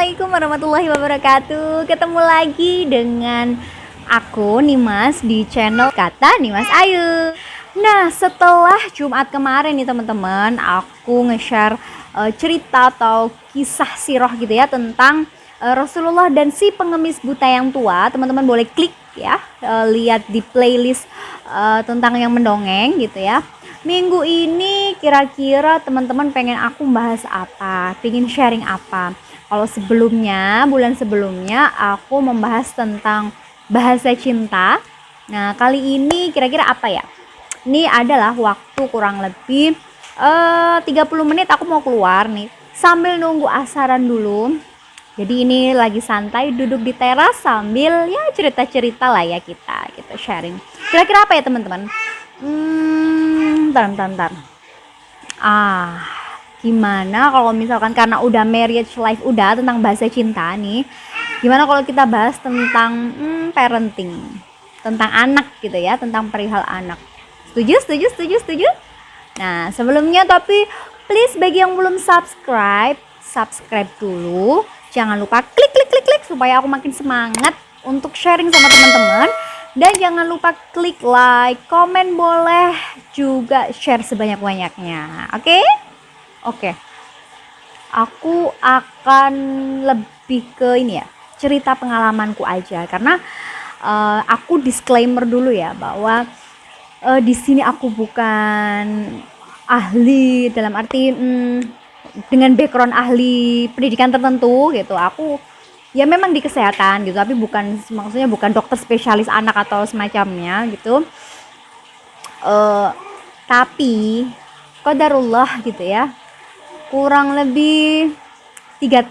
Assalamualaikum warahmatullahi wabarakatuh. Ketemu lagi dengan aku Nimas di channel Kata Nimas Ayu. Nah, setelah Jumat kemarin nih teman-teman, aku nge-share cerita atau kisah sirah gitu ya tentang Rasulullah dan si pengemis buta yang tua. Teman-teman boleh klik ya, lihat di playlist tentang yang mendongeng gitu ya. Minggu ini kira-kira teman-teman pengen aku bahas apa, pengen sharing apa. Kalau sebelumnya, bulan sebelumnya aku membahas tentang bahasa cinta. Nah, kali ini kira-kira apa ya? Ini adalah waktu kurang lebih 30 menit aku mau keluar nih sambil nunggu asaran dulu. Jadi ini lagi santai duduk di teras sambil ya cerita-cerita lah ya kita sharing. Kira-kira apa ya teman-teman? Bentar. Gimana kalau misalkan karena udah marriage life udah tentang bahasa cinta nih, gimana kalau kita bahas tentang parenting, tentang anak gitu ya, tentang perihal anak. Setuju? Nah, sebelumnya tapi please bagi yang belum subscribe dulu. Jangan lupa klik supaya aku makin semangat untuk sharing sama teman-teman. Dan jangan lupa klik like, komen boleh, juga share sebanyak-banyaknya. Oke. Aku akan lebih ke ini ya, cerita pengalamanku aja karena aku disclaimer dulu ya bahwa di sini aku bukan ahli dalam arti dengan background ahli pendidikan tertentu gitu. Aku ya memang di kesehatan gitu, tapi maksudnya bukan dokter spesialis anak atau semacamnya gitu. Tapi qadarullah gitu ya, kurang lebih 3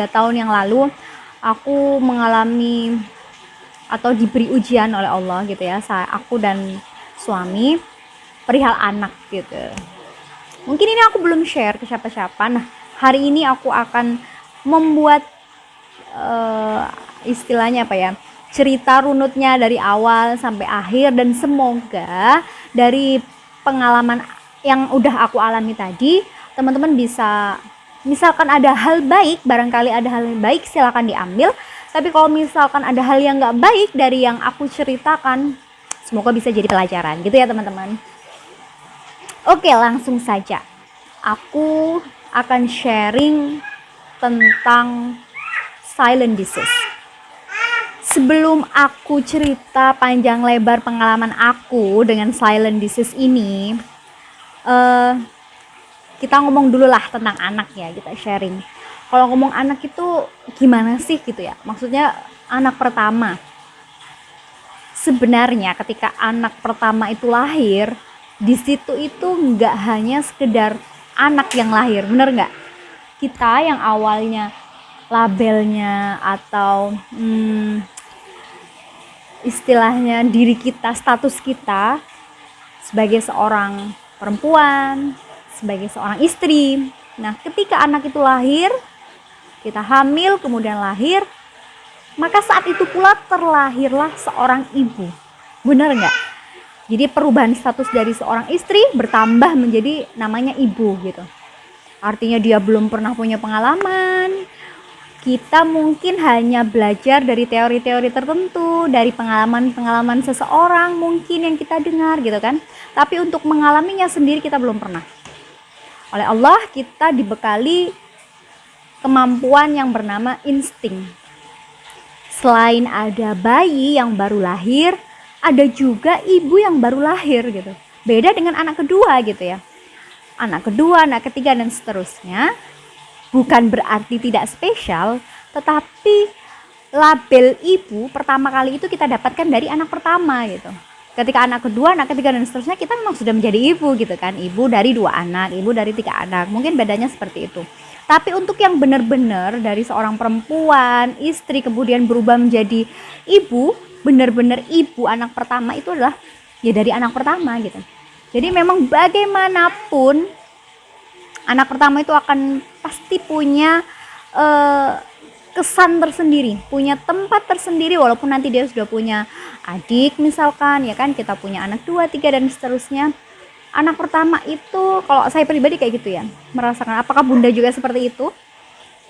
tahun yang lalu aku mengalami atau diberi ujian oleh Allah gitu ya, aku dan suami perihal anak gitu. Mungkin ini aku belum share ke siapa-siapa. Nah, hari ini aku akan membuat istilahnya apa ya, cerita runutnya dari awal sampai akhir, dan semoga dari pengalaman yang udah aku alami tadi teman-teman bisa, misalkan ada hal baik, barangkali ada hal baik silakan diambil, tapi kalau misalkan ada hal yang nggak baik dari yang aku ceritakan, semoga bisa jadi pelajaran gitu ya teman-teman. Oke, langsung saja aku akan sharing tentang silent disease. Sebelum aku cerita panjang lebar pengalaman aku dengan silent disease ini, kita ngomong dulu lah tentang anak ya, kita sharing. Kalau ngomong anak itu gimana sih gitu ya, maksudnya anak pertama. Sebenarnya ketika anak pertama itu lahir, di situ itu nggak hanya sekedar anak yang lahir, bener nggak? Kita yang awalnya labelnya atau istilahnya diri kita, status kita sebagai seorang perempuan, sebagai seorang istri. Nah, ketika anak itu lahir, kita hamil kemudian lahir, maka saat itu pula terlahirlah seorang ibu. Benar nggak? Jadi perubahan status dari seorang istri bertambah menjadi namanya ibu gitu. Artinya dia belum pernah punya pengalaman. Kita mungkin hanya belajar dari teori-teori tertentu, dari pengalaman-pengalaman seseorang mungkin yang kita dengar gitu kan. Tapi untuk mengalaminya sendiri kita belum pernah. Oleh Allah kita dibekali kemampuan yang bernama insting. Selain ada bayi yang baru lahir, ada juga ibu yang baru lahir gitu. Beda dengan anak kedua gitu ya. Anak kedua, anak ketiga dan seterusnya. Bukan berarti tidak spesial, tetapi label ibu pertama kali itu kita dapatkan dari anak pertama gitu. Ketika anak kedua, anak ketiga dan seterusnya kita memang sudah menjadi ibu gitu kan. Ibu dari 2 anak, ibu dari 3 anak. Mungkin bedanya seperti itu. Tapi untuk yang benar-benar dari seorang perempuan, istri kemudian berubah menjadi ibu, benar-benar ibu anak pertama itu adalah ya dari anak pertama gitu. Jadi memang bagaimanapun anak pertama itu akan pasti punya kesan tersendiri, punya tempat tersendiri, walaupun nanti dia sudah punya adik misalkan ya kan, kita punya anak 2, 3 dan seterusnya. Anak pertama itu kalau saya pribadi kayak gitu ya, merasakan. Apakah bunda juga seperti itu?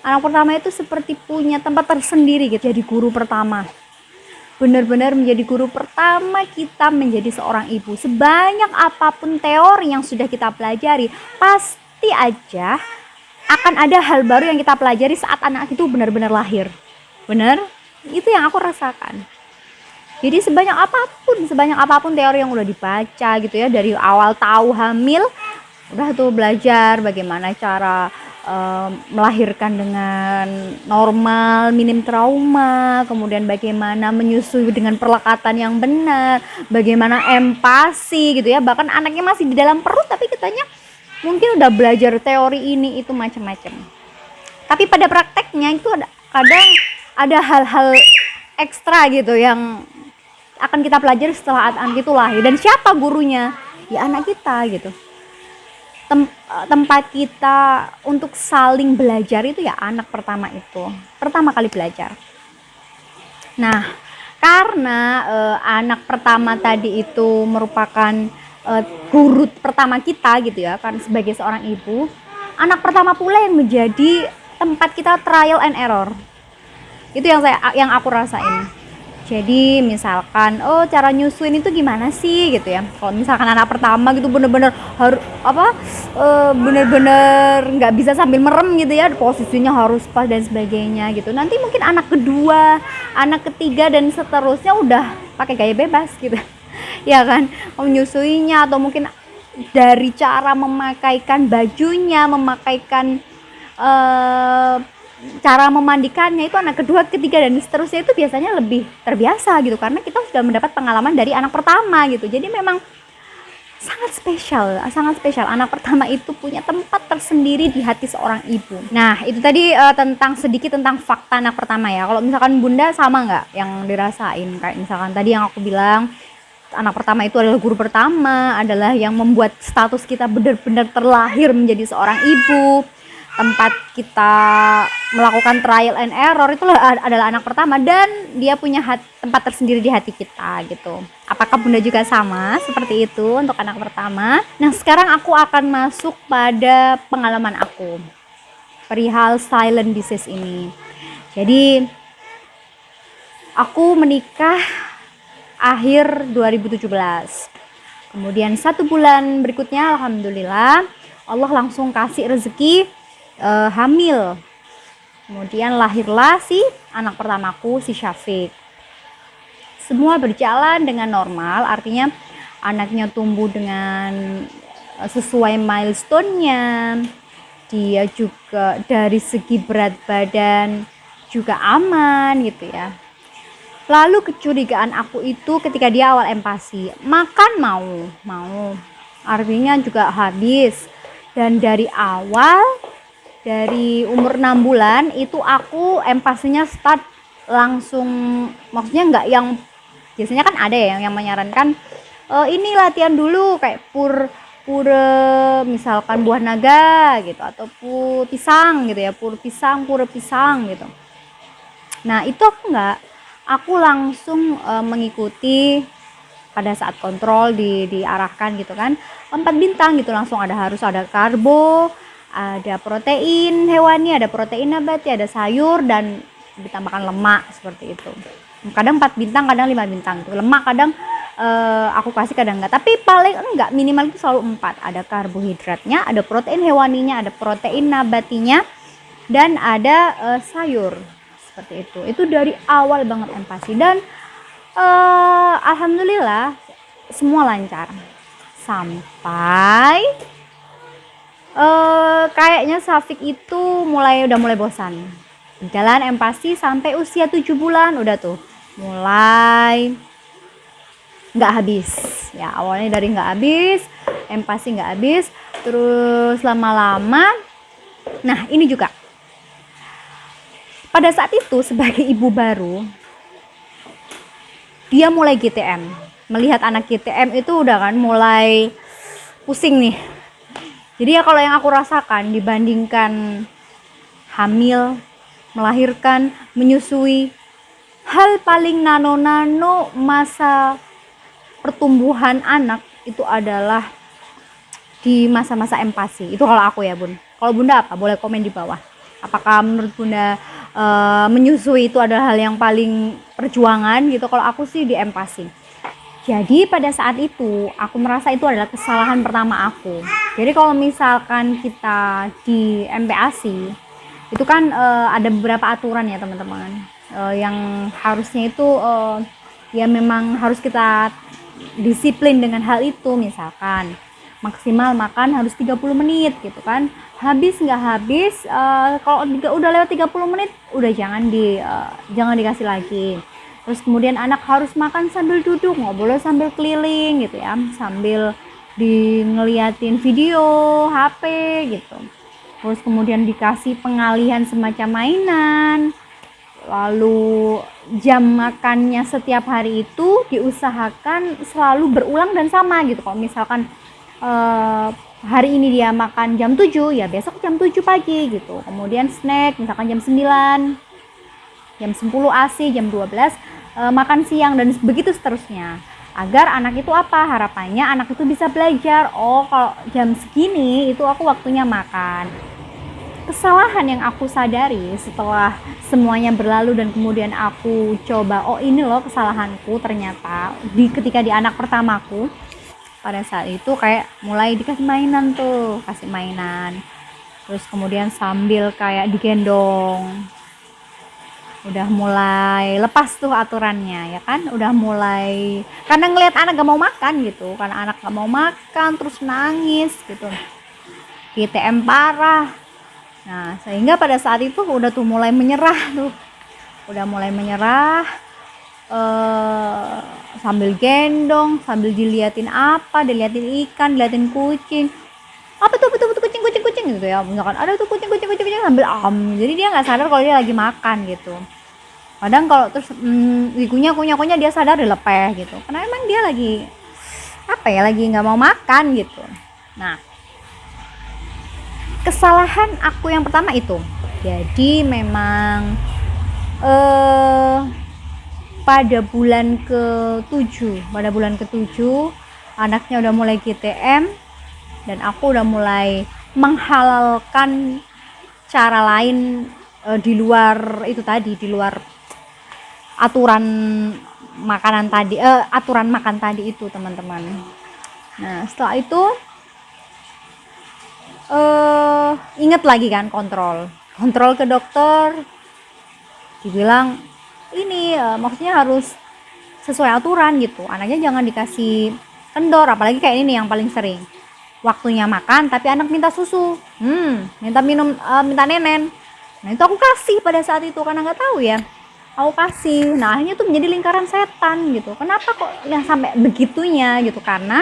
Anak pertama itu seperti punya tempat tersendiri gitu, jadi guru pertama. Benar-benar menjadi guru pertama kita menjadi seorang ibu. Sebanyak apapun teori yang sudah kita pelajari, pasti aja akan ada hal baru yang kita pelajari saat anak itu benar-benar lahir. Benar? Itu yang aku rasakan. Jadi sebanyak apapun teori yang udah dibaca gitu ya, dari awal tahu hamil, udah tuh belajar bagaimana cara melahirkan dengan normal, minim trauma, kemudian bagaimana menyusui dengan perlekatan yang benar, bagaimana empati gitu ya, bahkan anaknya masih di dalam perut tapi kitanya mungkin udah belajar teori ini itu macam-macam. Tapi pada prakteknya itu kadang ada hal-hal ekstra gitu yang akan kita pelajari setelah anak itu lahir. Dan siapa gurunya? Ya anak kita gitu. Tempat kita untuk saling belajar itu ya anak pertama itu, pertama kali belajar. Nah, karena anak pertama tadi itu merupakan guru pertama kita gitu ya, kan sebagai seorang ibu, anak pertama pula yang menjadi tempat kita trial and error. Itu yang aku rasain. Jadi misalkan, cara nyusuin itu gimana sih gitu ya. Kalau misalkan anak pertama gitu bener-bener harus bener-bener nggak bisa sambil merem gitu ya, posisinya harus pas dan sebagainya gitu. Nanti mungkin anak kedua, anak ketiga dan seterusnya udah pakai gaya bebas gitu. Ya kan, menyusuinya atau mungkin dari cara memakaikan bajunya, memakaikan cara memandikannya itu anak kedua, ketiga dan seterusnya itu biasanya lebih terbiasa gitu, karena kita sudah mendapat pengalaman dari anak pertama gitu. Jadi memang sangat spesial anak pertama itu punya tempat tersendiri di hati seorang ibu. Nah itu tadi sedikit tentang fakta anak pertama ya. Kalau misalkan bunda sama nggak yang dirasain? Kayak misalkan tadi yang aku bilang, anak pertama itu adalah guru pertama, adalah yang membuat status kita benar-benar terlahir menjadi seorang ibu. Tempat kita melakukan trial and error itu adalah anak pertama, dan dia punya tempat tersendiri di hati kita gitu. Apakah bunda juga sama seperti itu untuk anak pertama? Nah sekarang aku akan masuk pada pengalaman aku perihal silent disease ini. Jadi aku menikah akhir 2017, kemudian 1 bulan berikutnya alhamdulillah Allah langsung kasih rezeki hamil. Kemudian lahirlah si anak pertamaku, si Syafiq. Semua berjalan dengan normal, artinya anaknya tumbuh dengan sesuai milestone-nya. Dia juga dari segi berat badan juga aman gitu ya. Lalu kecurigaan aku itu ketika dia awal empasi, makan mau, artinya juga habis. Dan dari awal, dari umur 6 bulan itu aku empasinya start langsung, maksudnya nggak yang biasanya kan ada ya yang menyarankan ini latihan dulu kayak pura misalkan buah naga gitu, atau pisang gitu ya, pura pisang gitu. Nah itu aku nggak, aku langsung mengikuti pada saat kontrol diarahkan gitu kan, 4 bintang gitu, langsung harus ada karbo, ada protein hewani, ada protein nabati, ada sayur, dan ditambahkan lemak seperti itu. Kadang 4 bintang, kadang 5 bintang gitu. Lemak kadang aku kasih, kadang enggak, tapi paling enggak minimal itu selalu 4. Ada karbohidratnya, ada protein hewaninya, ada protein nabatinya, dan ada sayur seperti itu. Itu dari awal banget empasi, dan alhamdulillah semua lancar sampai kayaknya Syafiq itu udah mulai bosan. Jalan empasi sampai usia 7 bulan udah tuh mulai nggak habis. Ya awalnya dari nggak habis, empasi nggak habis, terus lama-lama. Nah ini juga pada saat itu sebagai ibu baru, dia mulai GTM. Melihat anak GTM itu udah kan mulai pusing nih. Jadi ya kalau yang aku rasakan dibandingkan hamil, melahirkan, menyusui, hal paling nano-nano masa pertumbuhan anak itu adalah di masa-masa empasi. Itu kalau aku ya bun. Kalau bunda apa? Boleh komen di bawah. Apakah menurut Bunda menyusui itu adalah hal yang paling perjuangan gitu? Kalau aku sih di MPASI. Jadi pada saat itu aku merasa itu adalah kesalahan pertama aku. Jadi kalau misalkan kita di MPASI itu kan ada beberapa aturan ya teman-teman, yang harusnya itu ya memang harus kita disiplin dengan hal itu. Misalkan maksimal makan harus 30 menit gitu kan, habis nggak habis, kalau udah lewat 30 menit udah jangan dikasih lagi. Terus kemudian anak harus makan sambil duduk, nggak boleh sambil keliling gitu ya, sambil ngeliatin video HP gitu. Terus kemudian dikasih pengalihan semacam mainan. Lalu jam makannya setiap hari itu diusahakan selalu berulang dan sama gitu. Kalau misalkan hari ini dia makan jam 7, ya besok jam 7 pagi gitu. Kemudian snack misalkan jam 9, jam 10 ASI, jam 12 makan siang, dan begitu seterusnya. Agar anak itu apa? Harapannya anak itu bisa belajar, oh kalau jam segini itu aku waktunya makan. Kesalahan yang aku sadari setelah semuanya berlalu dan kemudian aku coba, oh ini loh kesalahanku ternyata ketika di anak pertamaku. Pada saat itu kayak mulai dikasih mainan tuh, kasih mainan. Terus kemudian sambil kayak digendong. Udah mulai lepas tuh aturannya ya kan, udah mulai karena ngelihat anak gak mau makan gitu, karena anak gak mau makan terus nangis gitu, GTM parah. Nah sehingga pada saat itu udah tuh mulai menyerah tuh, udah mulai menyerah, sambil gendong, sambil diliatin diliatin ikan, diliatin kucing, apa tuh betul kucing gitu ya, misalkan ada tuh kucing sambil jadi dia nggak sadar kalau dia lagi makan gitu. Kadang kalau terus dikunyah dia sadar dilepeh gitu, karena emang dia lagi lagi nggak mau makan gitu. Nah kesalahan aku yang pertama itu, jadi memang pada bulan ke-7 anaknya udah mulai GTM, dan aku udah mulai menghalalkan cara lain di luar itu tadi, di luar aturan makan tadi itu teman-teman. Nah setelah itu inget lagi kan, kontrol ke dokter, dibilang ini maksudnya harus sesuai aturan gitu, anaknya jangan dikasih kendor, apalagi kayak ini yang paling sering, waktunya makan tapi anak minta susu, minta minum, minta nenen. Nah itu aku kasih pada saat itu karena nggak tahu ya, aku kasih. Nah akhirnya tuh menjadi lingkaran setan gitu. Kenapa kok yang sampai begitunya gitu? Karena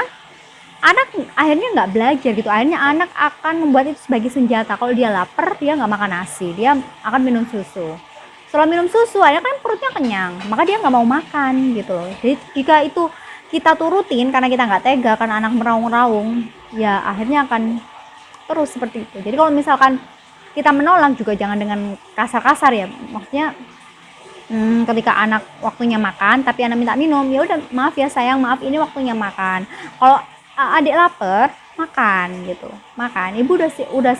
anak akhirnya nggak belajar gitu, akhirnya anak akan membuat itu sebagai senjata. Kalau dia lapar, dia nggak makan nasi, dia akan minum susu. Setelah minum susu, akhirnya kan perutnya kenyang, maka dia nggak mau makan gitu loh. Jadi jika itu kita turutin karena kita nggak tega, karena anak meraung-raung, ya akhirnya akan terus seperti itu. Jadi kalau misalkan kita menolak juga jangan dengan kasar-kasar ya, maksudnya ketika anak waktunya makan tapi anak minta minum, ya udah maaf ya sayang, maaf ini waktunya makan. Kalau adik lapar, makan gitu, makan. Ibu udah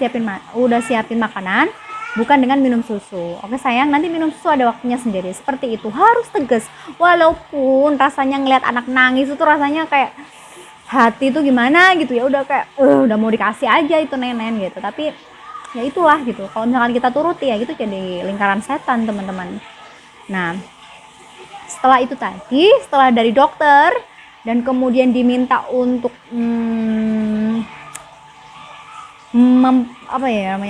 siapin makanan, bukan dengan minum susu. Oke sayang, nanti minum susu ada waktunya sendiri. Seperti itu, harus tegas. Walaupun rasanya ngeliat anak nangis itu rasanya kayak hati itu gimana gitu ya, udah kayak udah mau dikasih aja itu nenen gitu. Tapi ya itulah gitu, kalau misalkan kita turuti ya gitu, jadi lingkaran setan teman-teman. Nah setelah itu tadi, setelah dari dokter dan kemudian diminta untuk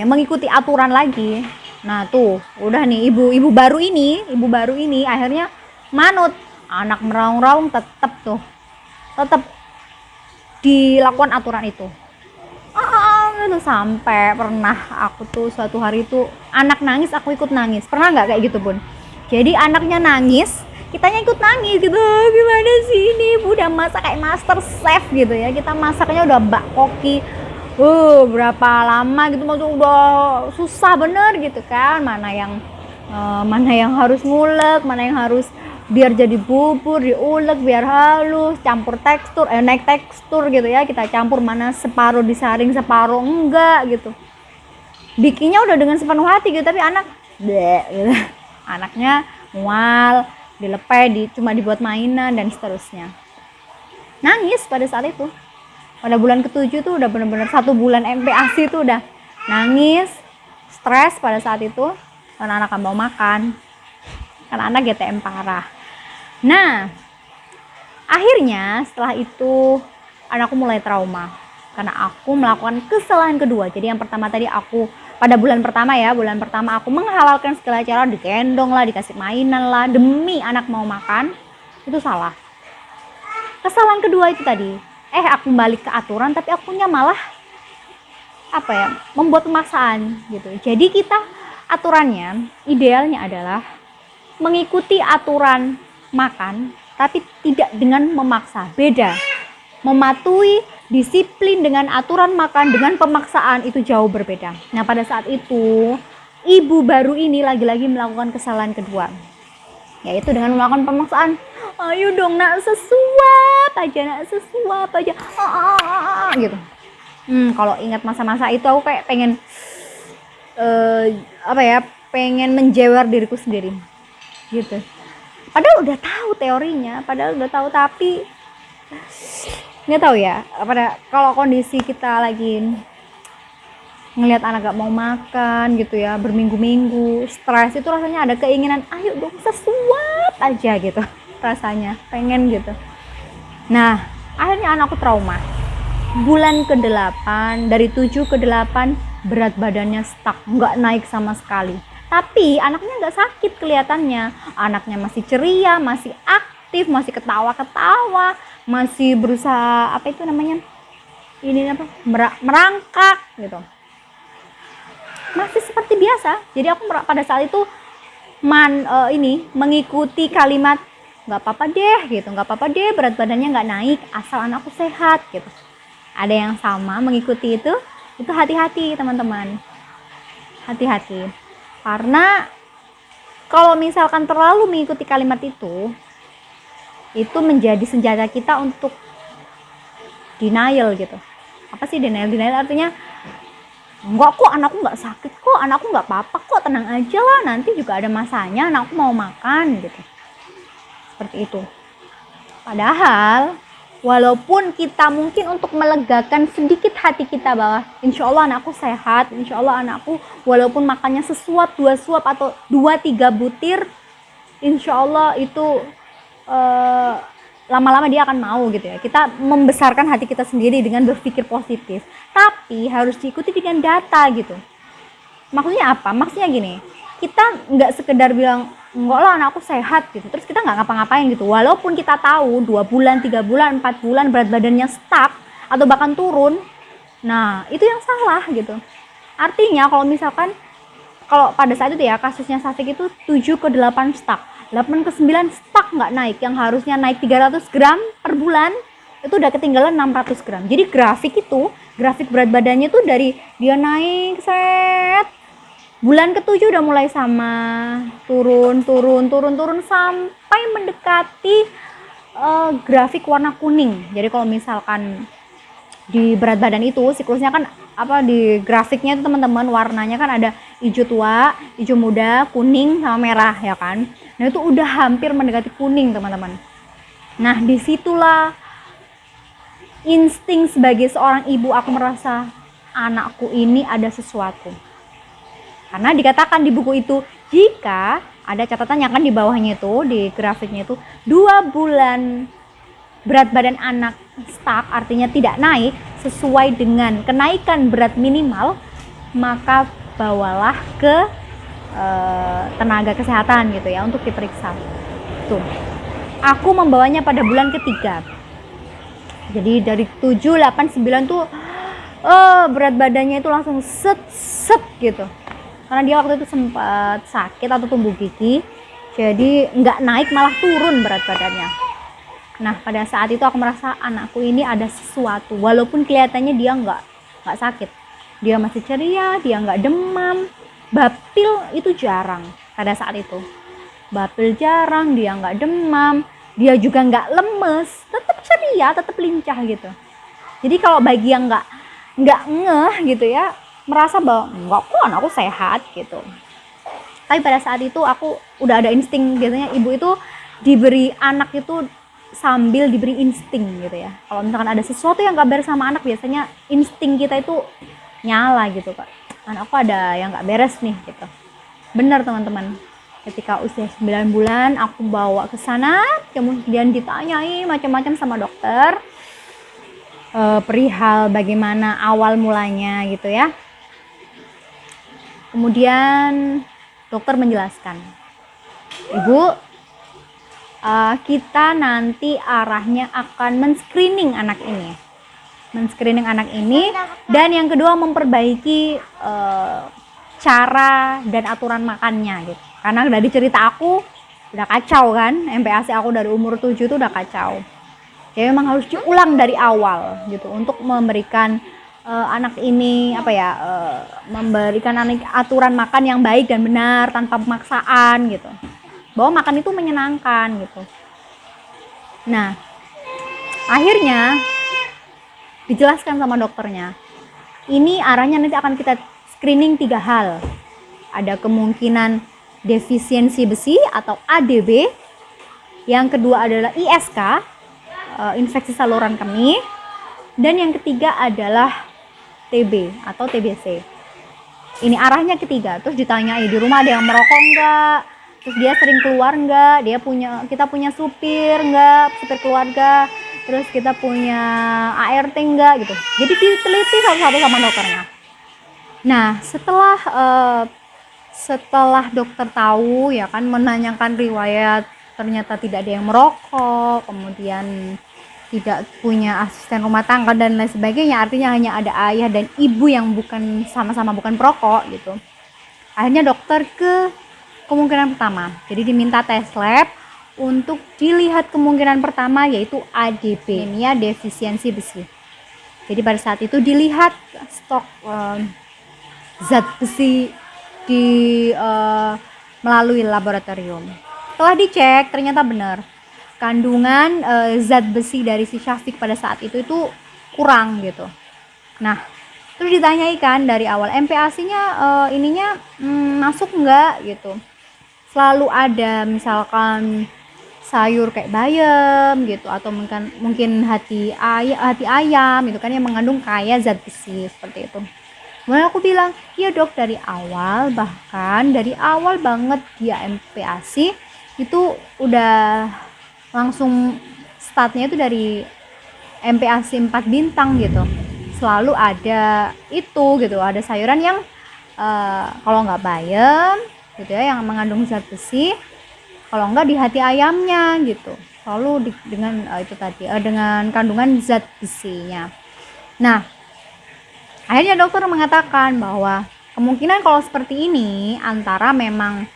mengikuti aturan lagi. Nah tuh udah nih, ibu baru ini akhirnya manut, anak meraung-raung tetap dilakukan aturan itu. Itu sampai pernah aku tuh suatu hari itu anak nangis, aku ikut nangis. Pernah nggak kayak gitu Bun? Jadi anaknya nangis, kitanya ikut nangis gitu. Gimana sih ini, ibu udah masak kayak master chef gitu ya, kita masaknya udah bak koki berapa lama gitu, maksudnya udah susah bener gitu kan, mana yang harus ngulek, mana yang harus biar jadi bubur, diulek biar halus, campur tekstur, naik tekstur gitu ya, kita campur, mana separuh disaring separuh enggak gitu. bikinnya udah dengan sepenuh hati gitu, tapi anak bleh, gitu. Anaknya mual, cuma dibuat mainan dan seterusnya. Nangis pada saat itu. Pada bulan ke-7 tuh udah bener-bener 1 bulan MPASI tuh udah nangis, stres pada saat itu karena anak mau makan, karena anak GTM parah. Nah, akhirnya setelah itu anakku mulai trauma karena aku melakukan kesalahan kedua. Jadi yang pertama tadi aku pada bulan pertama aku menghalalkan segala cara, digendong lah, dikasih mainan lah demi anak mau makan. Itu salah. Kesalahan kedua itu tadi, aku balik ke aturan tapi akunya malah membuat pemaksaan gitu. Jadi kita aturannya idealnya adalah mengikuti aturan makan tapi tidak dengan memaksa. Beda. Mematuhi disiplin dengan aturan makan dengan pemaksaan itu jauh berbeda. Nah, pada saat itu ibu baru ini lagi-lagi melakukan kesalahan kedua, yaitu dengan melakukan pemaksaan. Ayo dong nak, sesuap aja gitu. Kalau ingat masa-masa itu aku kayak pengen pengen menjewer diriku sendiri gitu. Padahal udah tahu teorinya, tapi nggak tahu ya, kalau kondisi kita lagi ngelihat anak gak mau makan gitu ya, berminggu-minggu stres, itu rasanya ada keinginan ayo dong sesuap aja gitu, rasanya pengen gitu. Nah, akhirnya anakku trauma. Bulan ke-8, dari 7 ke 8 berat badannya stuck, nggak naik sama sekali. Tapi anaknya nggak sakit kelihatannya, anaknya masih ceria, masih aktif, masih ketawa-ketawa, masih berusaha merangkak gitu, masih seperti biasa. Jadi aku pada saat itu mengikuti kalimat nggak apa-apa deh berat badannya nggak naik asal anakku sehat gitu. Ada yang sama mengikuti itu hati-hati teman-teman, hati-hati, karena kalau misalkan terlalu mengikuti kalimat itu menjadi senjata kita untuk denial gitu. Apa sih denial? Denial artinya enggak kok, anakku nggak sakit kok, anakku nggak apa-apa kok, tenang aja lah, nanti juga ada masanya anakku mau makan gitu. Seperti itu. Padahal walaupun kita mungkin untuk melegakan sedikit hati kita bahwa insya Allah anakku sehat, insya Allah anakku walaupun makannya sesuap, 2 suap atau 2-3 butir, insya Allah itu lama-lama dia akan mau gitu ya. Kita membesarkan hati kita sendiri dengan berpikir positif, tapi harus diikuti dengan data gitu. Maksudnya apa? Maksudnya gini, kita nggak sekedar bilang enggak lah anakku sehat gitu, terus kita nggak ngapa-ngapain gitu, walaupun kita tahu 2 bulan, 3 bulan, 4 bulan berat badannya stuck atau bahkan turun. Nah, itu yang salah gitu. Artinya kalau pada saat itu ya kasusnya Safik itu 7 ke 8 stuck, 8 ke 9 stuck nggak naik, yang harusnya naik 300 gram per bulan itu udah ketinggalan 600 gram. Jadi grafik berat badannya tuh dari dia naik bulan ke-7 udah mulai sama, turun sampai mendekati grafik warna kuning. Jadi kalau misalkan di berat badan itu siklusnya kan di grafiknya itu teman-teman warnanya kan ada hijau tua, hijau muda, kuning sama merah ya kan. Nah, itu udah hampir mendekati kuning teman-teman. Nah, disitulah insting sebagai seorang ibu aku merasa anakku ini ada sesuatu. Karena dikatakan di buku itu, jika ada catatannya kan di bawahnya itu, di grafiknya itu 2 bulan berat badan anak stuck, artinya tidak naik sesuai dengan kenaikan berat minimal, maka bawalah ke tenaga kesehatan gitu ya untuk diperiksa. Tuh, aku membawanya pada bulan ketiga. Jadi dari 7, 8, 9 tuh berat badannya itu langsung set gitu. Karena dia waktu itu sempat sakit atau tumbuh gigi, jadi nggak naik malah turun berat badannya. Nah, pada saat itu aku merasa anakku ini ada sesuatu, walaupun kelihatannya dia nggak sakit, dia masih ceria, dia nggak demam, bapil itu jarang pada saat itu, bapil jarang, dia nggak demam, dia juga nggak lemes, tetap ceria, tetap lincah gitu. Jadi kalau bagi yang nggak ngeh gitu ya, merasa bahwa enggak kok anakku sehat gitu. Tapi pada saat itu aku udah ada insting, biasanya ibu itu diberi anak itu sambil diberi insting gitu ya. Kalau misalkan ada sesuatu yang gak beres sama anak, biasanya insting kita itu nyala gitu Kak. Anakku ada yang gak beres nih gitu. Benar teman-teman. Ketika usia 9 bulan aku bawa ke sana, kemudian ditanyai macam-macam sama dokter. Perihal bagaimana awal mulanya gitu ya. Kemudian dokter menjelaskan, Ibu, kita nanti arahnya akan men-screening anak ini. Dan yang kedua memperbaiki cara dan aturan makannya gitu. Karena dari cerita aku udah kacau kan, MPASI aku dari umur 7 itu udah kacau. Ya memang harus diulang dari awal gitu untuk memberikan anak ini memberikan anak aturan makan yang baik dan benar tanpa pemaksaan gitu. Bahwa makan itu menyenangkan gitu. Nah, akhirnya dijelaskan sama dokternya. Ini arahnya nanti akan kita screening 3 hal. Ada kemungkinan defisiensi besi atau ADB. Yang kedua adalah ISK, infeksi saluran kemih. Dan yang ketiga adalah TB atau TBC. Ini arahnya ketiga. Terus ditanyai di rumah ada yang merokok enggak? Terus dia sering keluar enggak? Kita punya supir enggak? Supir keluarga. Terus kita punya ART enggak gitu. Jadi diteliti satu-satu sama dokternya. Nah, setelah dokter tahu ya kan, menanyakan riwayat, ternyata tidak ada yang merokok, kemudian tidak punya asisten rumah tangga dan lain sebagainya, artinya hanya ada ayah dan ibu yang sama-sama bukan perokok gitu. Akhirnya dokter ke kemungkinan pertama, jadi diminta tes lab untuk dilihat kemungkinan pertama, yaitu ADB, anemia defisiensi besi. Jadi pada saat itu dilihat stok zat besi melalui laboratorium. Setelah dicek ternyata benar, kandungan zat besi dari si Syafiq pada saat itu kurang gitu. Nah, terus ditanyai kan dari awal MPASI-nya masuk enggak gitu. Selalu ada misalkan sayur kayak bayam gitu, atau mungkin hati ayam gitu kan yang mengandung kaya zat besi seperti itu. Kemudian aku bilang, iya dok, dari awal, bahkan dari awal banget dia MPASI itu udah langsung startnya itu dari MPASI 4 bintang gitu. Selalu ada itu gitu, ada sayuran yang kalau nggak bayam gitu ya, yang mengandung zat besi, kalau nggak di hati ayamnya gitu, selalu dengan dengan kandungan zat besinya. Nah, akhirnya dokter mengatakan bahwa kemungkinan kalau seperti ini antara memang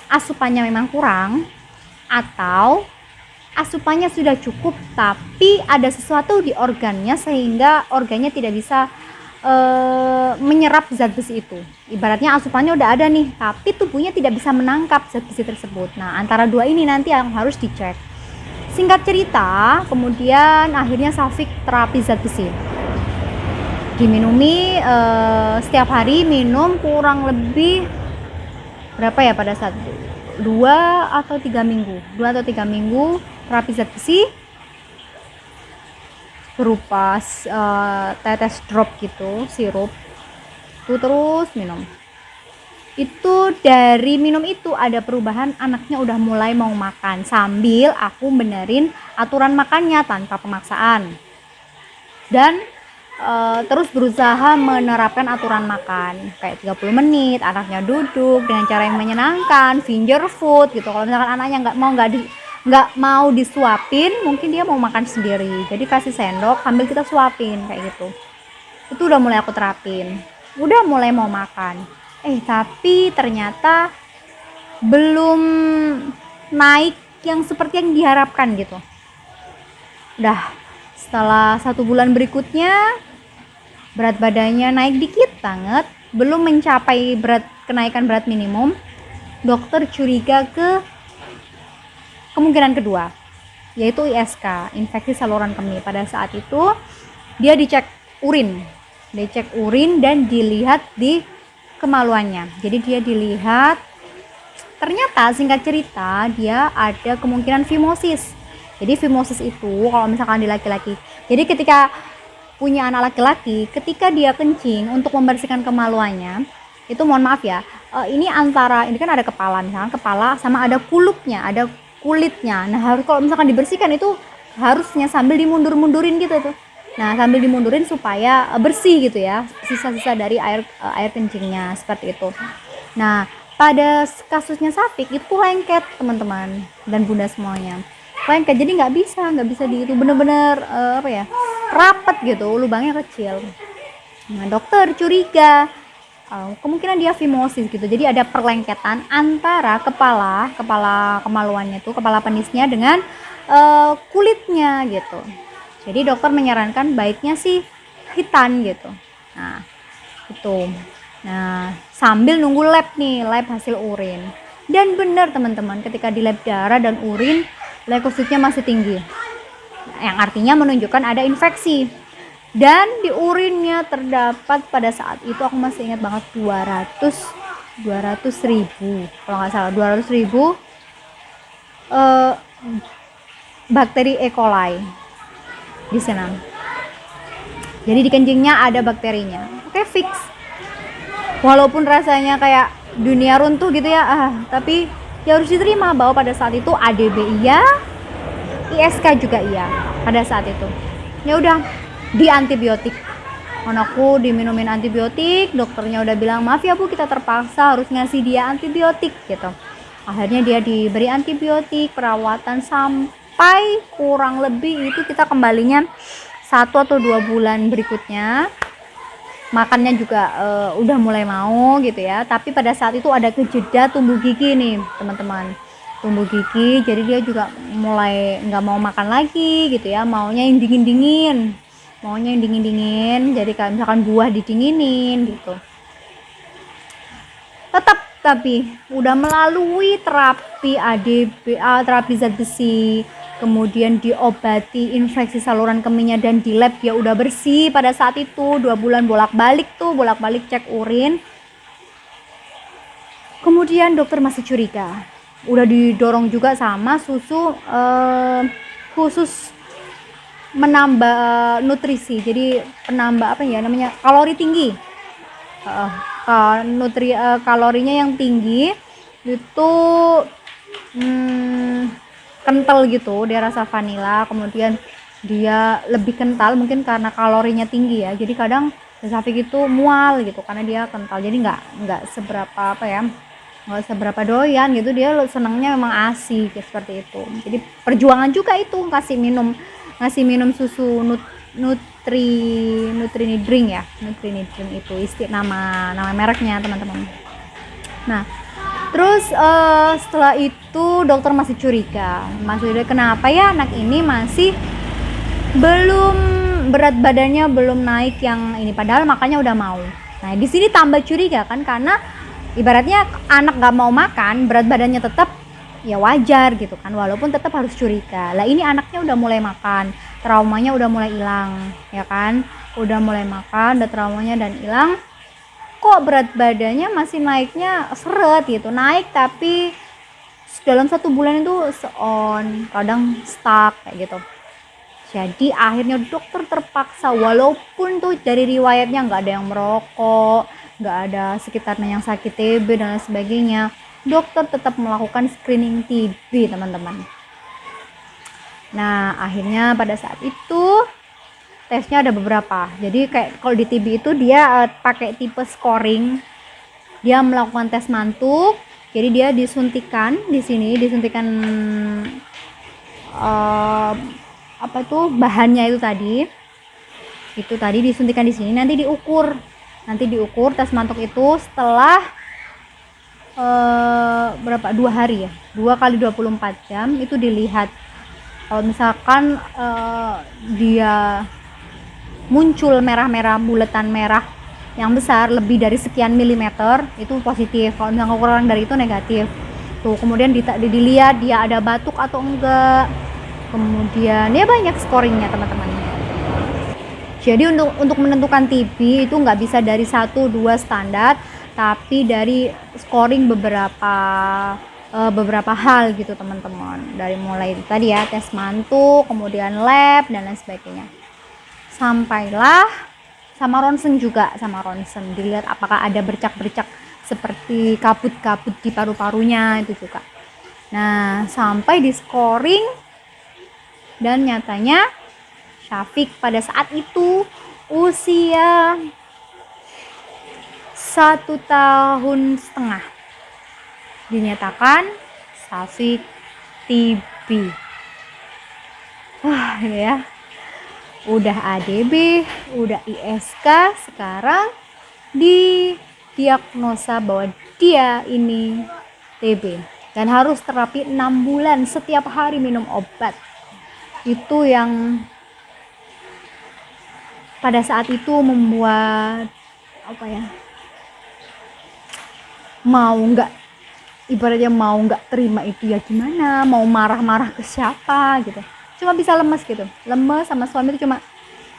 asupannya memang kurang, atau asupannya sudah cukup tapi ada sesuatu di organnya sehingga organnya tidak bisa menyerap zat besi itu. Ibaratnya asupannya udah ada nih tapi tubuhnya tidak bisa menangkap zat besi tersebut. Nah, antara dua ini nanti yang harus dicek. Singkat cerita, kemudian akhirnya Syafiq terapi zat besi. Diminumi setiap hari, minum kurang lebih berapa ya pada saat 2 atau 3 minggu terapi zat besi berupa tetes drop gitu, sirup itu terus minum. Itu dari minum itu ada perubahan, anaknya udah mulai mau makan sambil aku benerin aturan makannya tanpa pemaksaan, dan terus berusaha menerapkan aturan makan kayak 30 menit anaknya duduk dengan cara yang menyenangkan, finger food gitu. Kalau misalkan anaknya nggak mau disuapin, mungkin dia mau makan sendiri, jadi kasih sendok sambil kita suapin kayak gitu. Itu udah mulai aku terapin, udah mulai mau makan. Tapi ternyata belum naik yang seperti yang diharapkan gitu. Udah setelah 1 bulan berikutnya berat badannya naik dikit banget, belum mencapai kenaikan berat minimum. Dokter curiga ke kemungkinan kedua, yaitu ISK, infeksi saluran kemih. Pada saat itu dia dicek urin. dicek urin dan dilihat di kemaluannya. Jadi dia dilihat, ternyata singkat cerita dia ada kemungkinan fimosis. Jadi fimosis itu kalau misalkan di laki-laki, jadi ketika punya anak laki-laki, ketika dia kencing untuk membersihkan kemaluannya, itu mohon maaf ya, ini antara, ini kan ada kepala, misalkan kepala sama ada ada kulitnya. Nah harus kalau misalkan dibersihkan itu harusnya sambil dimundur-mundurin gitu tuh. Nah sambil dimundurin supaya bersih gitu ya, sisa-sisa dari air kencingnya, seperti itu. Nah pada kasusnya Safik itu lengket teman-teman dan bunda semuanya, lengket, jadi nggak bisa di itu, bener-bener rapat gitu, lubangnya kecil. Nah dokter curiga kemungkinan dia fimosis gitu, jadi ada perlengketan antara kepala kemaluannya tuh, kepala penisnya dengan kulitnya gitu. Jadi dokter menyarankan baiknya sih hitan gitu. Nah itu, nah sambil nunggu lab nih, lab hasil urin. Dan benar teman-teman, ketika di lab darah dan urin leukositnya masih tinggi, yang artinya menunjukkan ada infeksi. Dan di urinnya terdapat pada saat itu, aku masih ingat banget, 200.000 kalau nggak salah, 200.000 bakteri E. coli di sana. Jadi di kencingnya ada bakterinya. Oke, fix. Walaupun rasanya kayak dunia runtuh gitu ya, tapi ya harus diterima bahwa pada saat itu ADB iya, ISK juga iya pada saat itu. Ya udah, di antibiotik. Anakku diminumin antibiotik, dokternya udah bilang maaf ya Bu, kita terpaksa harus ngasih dia antibiotik gitu. Akhirnya dia diberi antibiotik, perawatan sampai kurang lebih itu kita kembalinya 1 atau 2 bulan berikutnya. Makannya juga udah mulai mau gitu ya, tapi pada saat itu ada kejeda tumbuh gigi nih teman-teman, tumbuh gigi, jadi dia juga mulai nggak mau makan lagi gitu ya, maunya yang dingin-dingin, jadi kayak misalkan buah didinginin gitu. Tapi udah melalui terapi ADB, terapi zat besi, kemudian diobati infeksi saluran kemihnya, dan di lab dia udah bersih pada saat itu. 2 bulan bolak-balik cek urin. Kemudian dokter masih curiga, udah didorong juga sama susu khusus menambah nutrisi, jadi penambah kalori tinggi. Kalorinya yang tinggi itu kental gitu, dia rasa vanila, kemudian dia lebih kental mungkin karena kalorinya tinggi ya, jadi kadang Safik itu mual gitu karena dia kental, jadi nggak seberapa doyan gitu, dia senangnya memang ASI gitu, seperti itu. Jadi perjuangan juga itu ngasih minum susu Nutrinidring ya, Nutrinidring itu nama mereknya teman-teman. Nah terus setelah itu dokter masih curiga kenapa ya anak ini masih belum, berat badannya belum naik yang ini, padahal makannya udah mau. Nah di sini tambah curiga kan, karena ibaratnya anak nggak mau makan, berat badannya tetap, ya wajar gitu kan, walaupun tetap harus curiga. Lah ini anaknya udah mulai makan, traumanya udah mulai hilang ya kan, udah mulai makan, udah traumanya dan hilang, kok berat badannya masih naiknya seret gitu, naik tapi dalam 1 bulan itu kadang stuck kayak gitu. Jadi akhirnya dokter terpaksa, walaupun tuh dari riwayatnya nggak ada yang merokok, nggak ada sekitarnya yang sakit TB dan lain sebagainya, dokter tetap melakukan screening TB teman-teman. Nah akhirnya pada saat itu tesnya ada beberapa, jadi kayak kalau di TB itu dia pakai tipe scoring, dia melakukan tes mantuk, jadi dia disuntikan di sini, bahannya itu tadi disuntikan di sini, nanti diukur tes mantuk itu setelah 2 hari ya, 2 kali 24 jam itu dilihat. Kalau misalkan dia muncul merah-merah, buletan merah yang besar lebih dari sekian milimeter itu positif, kalau misalkan kurang dari itu negatif tuh. Kemudian dilihat dia ada batuk atau enggak, kemudian ya banyak scoringnya teman-teman. Jadi untuk menentukan TB itu nggak bisa dari 1-2 standar, tapi dari scoring beberapa hal gitu teman-teman. Dari mulai tadi ya tes mantu, kemudian lab dan lain sebagainya. Sampailah sama ronsen juga, sama ronsen dilihat apakah ada bercak-bercak seperti kabut-kabut di paru-parunya itu juga. Nah, sampai di scoring dan nyatanya Syafiq pada saat itu usia 1,5 tahun dinyatakan Syafiq TB. Wah ya, udah ADB, udah ISK, sekarang didiagnosa bahwa dia ini TB dan harus terapi 6 bulan setiap hari minum obat. Itu yang pada saat itu membuat ibaratnya mau nggak terima itu ya gimana, mau marah-marah ke siapa gitu, cuma bisa lemes gitu, lemes sama suami itu cuma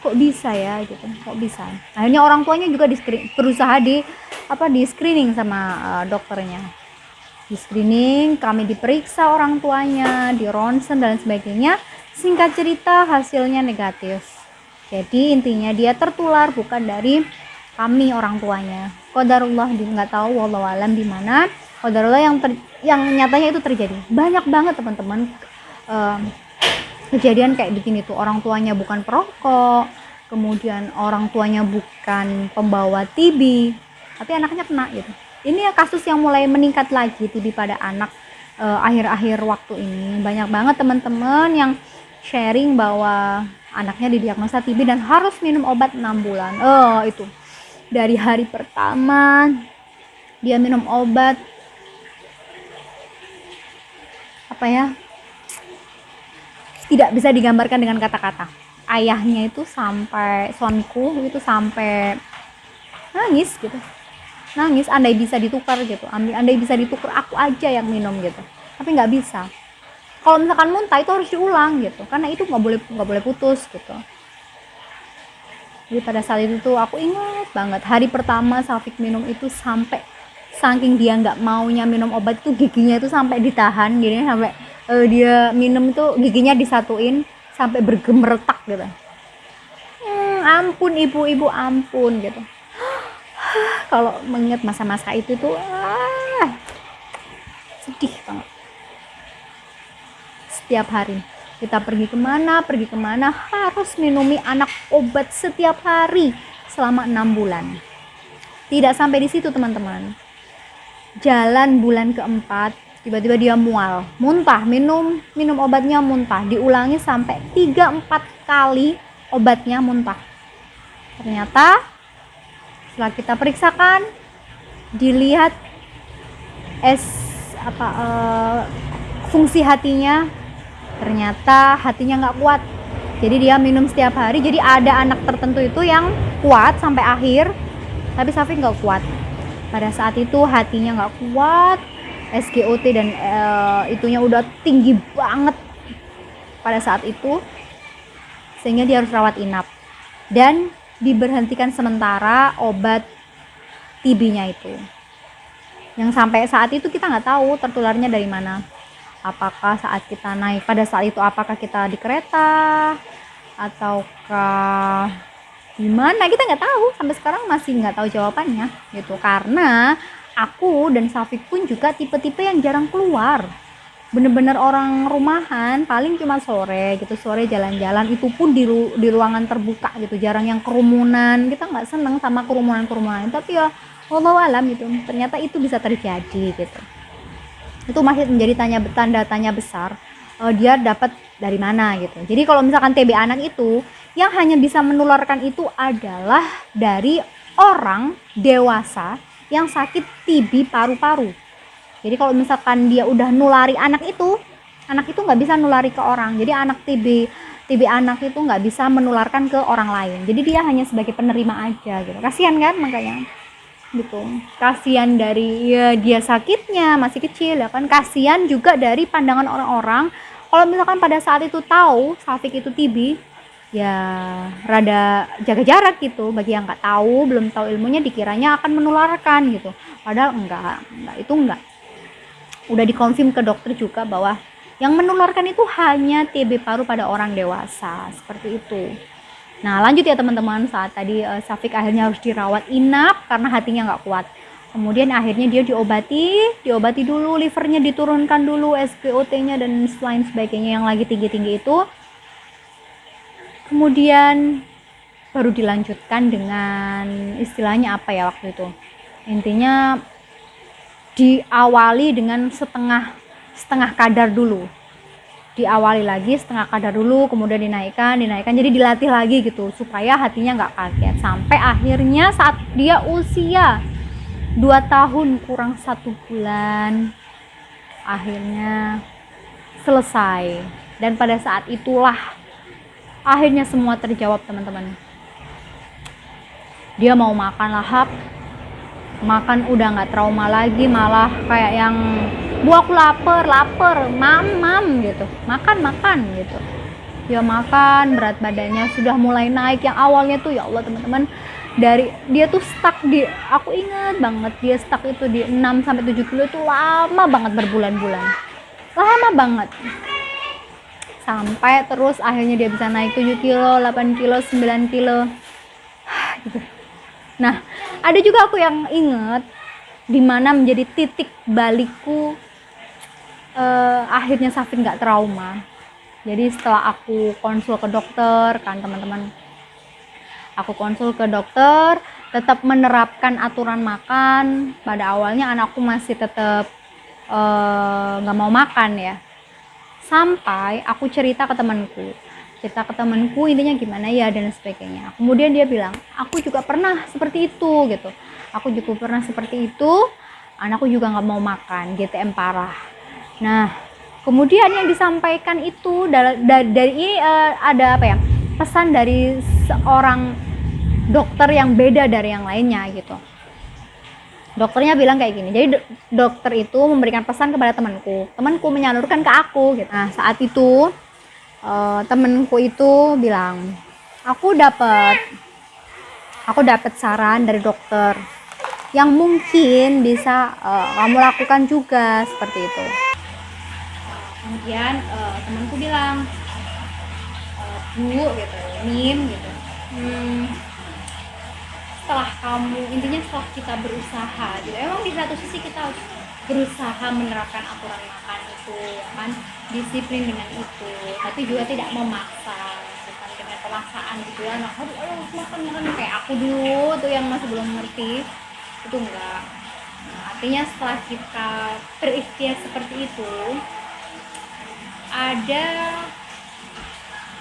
kok bisa ya gitu, kok bisa. Akhirnya orang tuanya juga berusaha di screening sama dokternya, di screening, kami diperiksa orang tuanya, di ronsen dan sebagainya. Singkat cerita hasilnya negatif. Jadi intinya dia tertular bukan dari kami orang tuanya. Qadarullah, nggak tahu wallahu alam di mana. Qadarullah yang nyatanya itu terjadi. Banyak banget teman-teman kejadian kayak begini tuh. Orang tuanya bukan perokok, kemudian orang tuanya bukan pembawa TB, tapi anaknya kena gitu. Ini ya kasus yang mulai meningkat lagi TB pada anak akhir-akhir waktu ini. Banyak banget teman-teman yang sharing bahwa anaknya didiagnosa TB dan harus minum obat 6 bulan. Itu dari hari pertama dia minum obat tidak bisa digambarkan dengan kata-kata. Ayahnya itu suamiku itu sampai nangis gitu, nangis. Andai bisa ditukar gitu, andai bisa ditukar aku aja yang minum gitu, tapi nggak bisa. Kalau misalkan muntah itu harus diulang gitu, karena itu nggak boleh putus gitu. Jadi pada saat itu tuh aku ingat banget hari pertama Syafiq minum itu, sampai saking dia nggak maunya minum obat itu giginya itu sampai ditahan gini, sampai dia minum itu giginya disatuin sampai bergemeretak gitu. Ampun ibu ampun gitu. Kalau mengingat masa-masa itu tuh sedih banget. Setiap hari kita pergi kemana harus minumi anak obat setiap hari selama 6 bulan. Tidak sampai di situ teman-teman, jalan bulan keempat tiba-tiba dia muntah, minum obatnya muntah, diulangi sampai 3-4 kali obatnya muntah. Ternyata setelah kita periksakan, dilihat fungsi hatinya, ternyata hatinya nggak kuat. Jadi dia minum setiap hari. Jadi ada anak tertentu itu yang kuat sampai akhir, tapi Syafiq nggak kuat. Pada saat itu hatinya nggak kuat, SGOT dan itunya udah tinggi banget pada saat itu, sehingga dia harus rawat inap dan diberhentikan sementara obat TB-nya itu. Yang sampai saat itu kita nggak tahu tertularnya dari mana. Apakah saat kita naik pada saat itu, apakah kita di kereta ataukah gimana, kita nggak tahu. Sampai sekarang masih nggak tahu jawabannya gitu, karena aku dan Syafiq pun juga tipe-tipe yang jarang keluar, bener-bener orang rumahan, paling cuma sore jalan-jalan, itu pun di ruangan terbuka gitu, jarang yang kerumunan. Kita nggak seneng sama kerumunan, tapi ya wallahu alam gitu, ternyata itu bisa terjadi gitu. Itu masih menjadi tanda tanya besar, dia dapat dari mana gitu. Jadi kalau misalkan TB anak itu, yang hanya bisa menularkan itu adalah dari orang dewasa yang sakit TB paru-paru. Jadi kalau misalkan dia udah nulari anak itu nggak bisa nulari ke orang. Jadi anak TB anak itu nggak bisa menularkan ke orang lain. Jadi dia hanya sebagai penerima aja gitu. Kasihan kan makanya gitu. Kasihan dari dia sakitnya masih kecil ya kan. Kasihan juga dari pandangan orang-orang kalau misalkan pada saat itu tahu Syafiq itu TB, ya rada jaga jarak gitu. Bagi yang nggak tahu, belum tahu ilmunya, dikiranya akan menularkan gitu, padahal enggak, itu enggak. Udah dikonfirm ke dokter juga bahwa yang menularkan itu hanya TB paru pada orang dewasa, seperti itu. Nah lanjut ya teman-teman, saat tadi Syafiq akhirnya harus dirawat inap karena hatinya nggak kuat. Kemudian akhirnya dia diobati dulu, livernya diturunkan dulu, SpOT-nya dan lain sebagainya yang lagi tinggi-tinggi itu. Kemudian baru dilanjutkan dengan istilahnya apa ya waktu itu, intinya diawali dengan setengah kadar dulu, diawali lagi setengah kadar dulu, kemudian dinaikkan, jadi dilatih lagi gitu supaya hatinya nggak kaget, sampai akhirnya saat dia usia 2 tahun kurang 1 bulan akhirnya selesai. Dan pada saat itulah akhirnya semua terjawab teman-teman. Dia mau makan lahap, makan udah nggak trauma lagi, malah kayak yang bu aku lapar mam gitu, makan gitu. Dia makan, berat badannya sudah mulai naik. Yang awalnya tuh ya Allah teman-teman, dari dia tuh stuck di, aku ingat banget dia stuck itu di 6 sampai 7 kilo itu lama banget, berbulan-bulan, lama banget, sampai terus akhirnya dia bisa naik 7 kilo, 8 kilo, 9 kilo gitu. Nah ada juga aku yang inget dimana menjadi titik balikku, akhirnya Safin nggak trauma. Jadi setelah aku konsul ke dokter kan teman-teman, aku konsul ke dokter, tetap menerapkan aturan makan. Pada awalnya anakku masih tetap nggak mau makan ya, sampai aku cerita ke temanku intinya gimana ya dan sebagainya. Kemudian dia bilang, aku juga pernah seperti itu gitu, anakku juga nggak mau makan, GTM parah. Nah kemudian yang disampaikan itu dari ada apa ya, pesan dari seorang dokter yang beda dari yang lainnya gitu. Dokternya bilang kayak gini, jadi dokter itu memberikan pesan kepada temanku menyalurkan ke aku gitu. Nah saat itu temanku itu bilang, aku dapat saran dari dokter yang mungkin bisa kamu lakukan juga, seperti itu. Kemudian temanku bilang, bu gitu, Mim gitu, setelah kita berusaha gitu, emang di satu sisi kita harus berusaha menerapkan aturan makan itu kan, disiplin dengan itu, tapi juga tidak memaksa, bukan dengan pemaksaan gitu ya, nah harus makan kayak aku dulu tuh yang masih belum ngerti itu, enggak. Nah, artinya setelah kita berikhtiar seperti itu, ada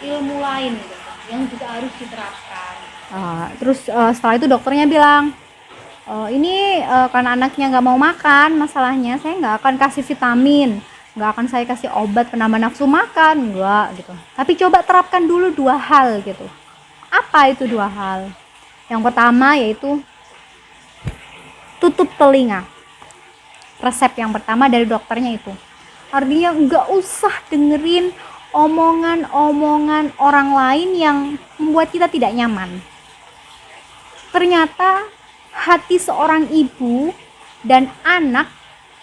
ilmu lain gitu yang juga harus diterapkan. Terus setelah itu dokternya bilang, ini karena anaknya nggak mau makan, masalahnya saya nggak akan kasih vitamin, nggak akan saya kasih obat penambah nafsu makan, enggak gitu, tapi coba terapkan dulu 2 hal gitu. Apa itu 2 hal? Yang pertama yaitu tutup telinga. Resep yang pertama dari dokternya itu, artinya nggak usah dengerin omongan-omongan orang lain yang membuat kita tidak nyaman. Ternyata hati seorang ibu dan anak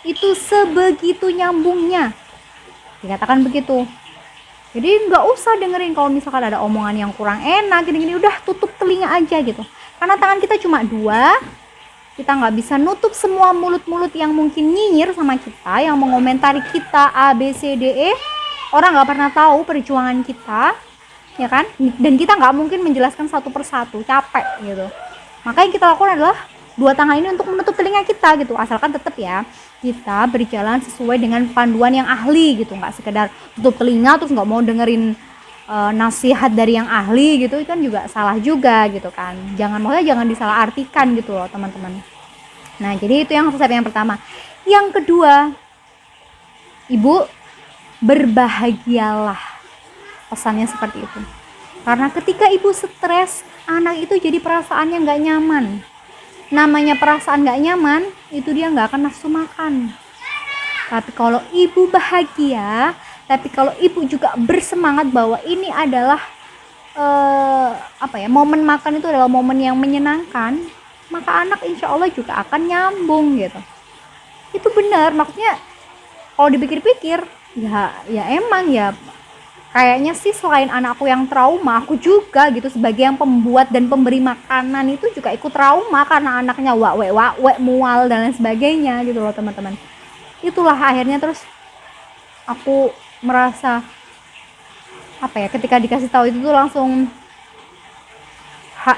itu sebegitu nyambungnya, dikatakan begitu. Jadi nggak usah dengerin kalau misalkan ada omongan yang kurang enak gini-gini, udah tutup telinga aja gitu, karena tangan kita cuma 2, kita nggak bisa nutup semua mulut-mulut yang mungkin nyinyir sama kita, yang mengomentari kita A, B, C, D, E. Orang nggak pernah tahu perjuangan kita, ya kan? Dan kita nggak mungkin menjelaskan satu persatu, capek gitu. Maka yang kita lakukan adalah 2 tangan ini untuk menutup telinga kita gitu, asalkan tetap ya kita berjalan sesuai dengan panduan yang ahli gitu, nggak sekedar tutup telinga terus nggak mau dengerin nasihat dari yang ahli gitu, kan juga salah juga gitu kan. Jangan disalahartikan gitu loh teman-teman. Nah jadi itu yang resep yang pertama. Yang kedua, ibu berbahagialah, pesannya seperti itu. Karena ketika ibu stres, anak itu jadi perasaannya nggak nyaman. Namanya perasaan nggak nyaman, itu dia nggak akan nafsu makan. Tapi kalau ibu bahagia, tapi kalau ibu juga bersemangat bahwa ini adalah apa ya, momen makan itu adalah momen yang menyenangkan, maka anak insya Allah juga akan nyambung gitu. Itu benar, maksudnya kalau dipikir-pikir ya emang ya, kayaknya sih selain anakku yang trauma, aku juga gitu sebagai yang pembuat dan pemberi makanan itu juga ikut trauma karena anaknya wak mual dan lain sebagainya gitu loh teman-teman. Itulah akhirnya terus aku merasa apa ya, ketika dikasih tahu itu tuh langsung